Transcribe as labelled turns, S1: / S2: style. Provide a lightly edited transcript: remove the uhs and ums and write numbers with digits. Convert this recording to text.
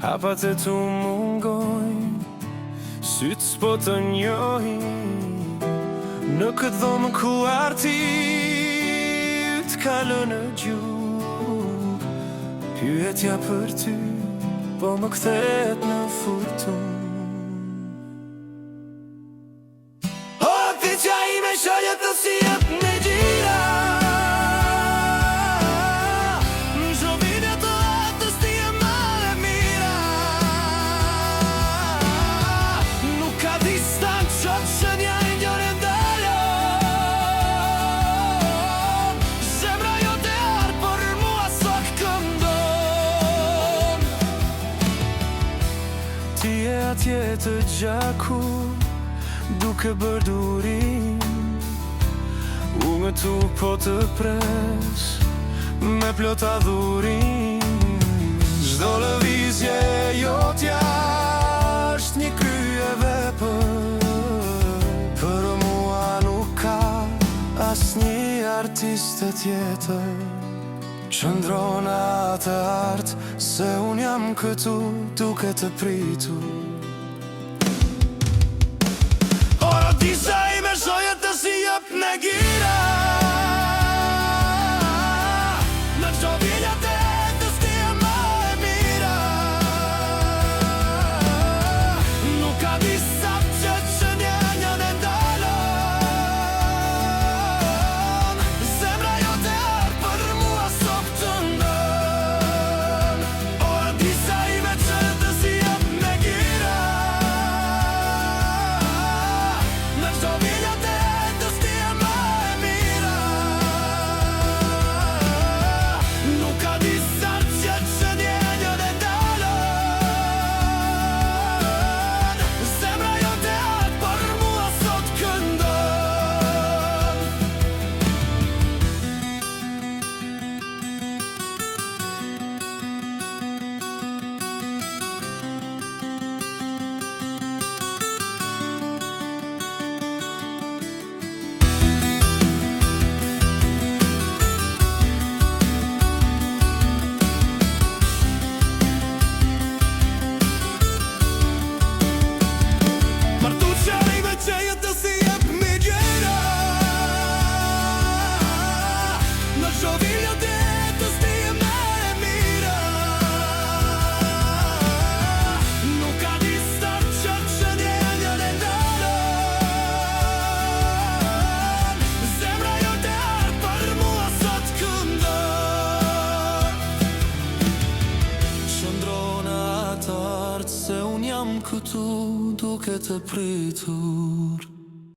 S1: Hapat e tu mungojnë, sytë s'po të njohin. Në këtë dhomë ku arti t'kalë në gjuhë, pyetja për ty po më kthet në furtunë. O, pyetja ime shoqet të si jep me gjira, atje të gjaku, duke bërë durim. Unë tu po të pres, me plot adhurim. Çdo lëvizje jotja është një krye vepër, për mua nuk ka asnjë artist tjetër. Qëndron atë art, se unë jam këtu duke të pritur. Disa ime shoqet të si jep në gira, në çdo viljat e jetës ti je më e mira. Nuk ka disa që njenjën e ndalon, zemra jote ardh për mua sot të ndon. O, disa ime shoqet të si jep në gira, se unë jam këtu duke të pritur.